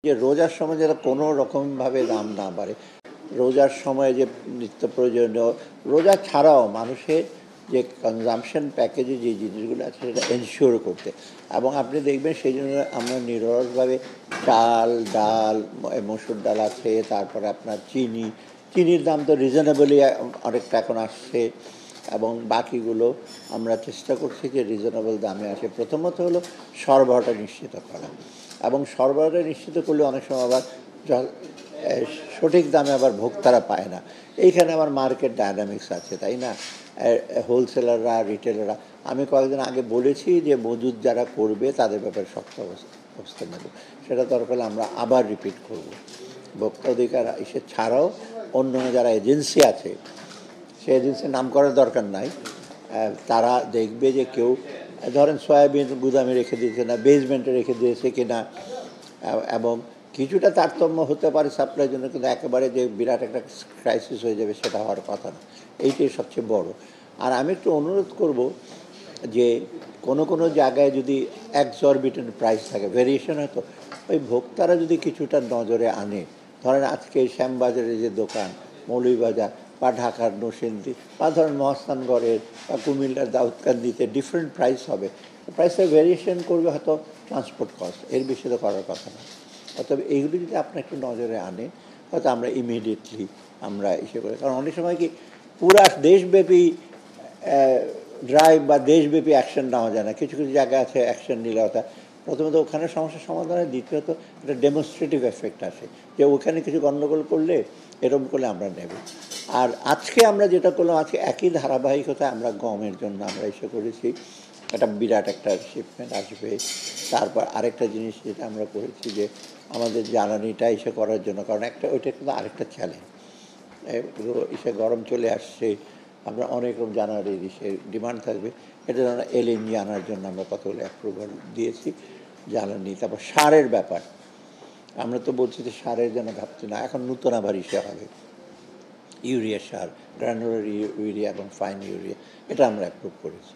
যে রোজার সময় যেন কোনো রকমভাবে দাম না বাড়ে। রোজার সময় যে নিত্য প্রয়োজনীয়, রোজা ছাড়াও মানুষের যে কনজাম্পশন প্যাকেজে যে জিনিসগুলো আছে সেটা এনশিওর করতে, এবং আপনি দেখবেন সেই জন্য আমরা নিরলসভাবে চাল, ডাল, মসুর ডাল আছে, তারপরে আপনার চিনির দাম তো রিজনেবলি অনেকটা এখন আসছে, এবং বাকিগুলো আমরা চেষ্টা করছি যে রিজনেবল দামে আসে। প্রথমত হলো সরবরাহটা নিশ্চিত করা, এবং সরবরাহটা নিশ্চিত করলে অনেক সময় আবার সঠিক দামে আবার ভোক্তারা পায় না। এইখানে আবার মার্কেট ডায়নামিক্স আছে, তাই না? হোলসেলাররা, রিটেলাররা, আমি কয়েকদিন আগে বলেছি যে মজুদ যারা করবে তাদের ব্যাপারে শক্ত অবস্থা নেব, সেটা দরকার আমরা আবার রিপিট করব। ভোক্তা অধিকার এসে ছাড়াও অন্য যারা এজেন্সি আছে, সে এজেন্সির নাম করার দরকার নাই, তারা দেখবে যে কেউ ধরেন সয়াবিন গুদামে রেখে দিয়েছে না, বেসমেন্টে রেখে দিয়েছে কিনা, এবং কিছুটা তারতম্য হতে পারে সাপ্লাইয়ের জন্য, কিন্তু একেবারে যে বিরাট একটা ক্রাইসিস হয়ে যাবে সেটা হওয়ার কথা না। এইটাই সবচেয়ে বড়। আর আমি একটু অনুরোধ করব যে কোনো জায়গায় যদি এক্সরবিটেন্ট প্রাইস থাকে, ভেরিয়েশন হয়তো, ওই ভোক্তারা যদি কিছুটা নজরে আনে, ধরেন আজকে শ্যামবাজারের যে দোকান, মৌলভীবাজার বা ঢাকার নরসিংদী বা ধরেন মহাস্থানগড়ের বা কুমিল্লার দাউদকান্দিতে ডিফারেন্ট প্রাইস হবে, প্রাইসটা ভেরিয়েশন করবে হয়তো ট্রান্সপোর্ট কস্ট, এর বেশি তো করার কথা না। অতএব এইগুলি যদি আপনার একটু নজরে আনে, হয়তো আমরা ইমিডিয়েটলি আমরা এসে করি। কারণ অনেক সময় কি পুরা দেশব্যাপী ড্রাইভ বা দেশব্যাপী অ্যাকশন নেওয়া যায় না, কিছু কিছু জায়গায় আছে অ্যাকশন নিলে হয়তো প্রথমত ওখানে সমস্যার সমাধান হয়, দ্বিতীয়ত একটা ডেমনস্ট্রেটিভ এফেক্ট আসে যে ওখানে কিছু গণ্ডগোল করলে এরকম করলে আমরা নেব। আর আজকে আমরা যেটা করলাম, আজকে একই ধারাবাহিকতায় আমরা গমের জন্য আমরা এসে করেছি, একটা বিরাট একটা শিপমেন্ট আসবে। তারপর আরেকটা জিনিস যেটা আমরা করেছি যে আমাদের জ্বালানিটা এসে করার জন্য, কারণ একটা ওইটা কিন্তু আরেকটা চ্যালেঞ্জ, এসে গরম চলে আসছে, আমরা অনেক রকম জানুয়ারির এসে ডিমান্ড থাকবে, এটা যেন এলএনজি আনার জন্য আমরা কতগুলো অ্যাপ্রুভাল দিয়েছি জ্বালানি। তারপর সারের ব্যাপার, আমরা তো বলছি যে সারের যেন ভাবছি না, এখন নূতন আবার ইসে হবে ইউরিয়া সার, গ্রানুলার ইউরিয়া এবং ফাইন ইউরিয়া, এটা আমরা অ্যাপ্রুভ করেছি।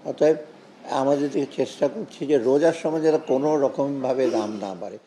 অতএব আমাদের চেষ্টা করছি যে রোজার সময় যেন কোনো রকমভাবে দাম না বাড়ে।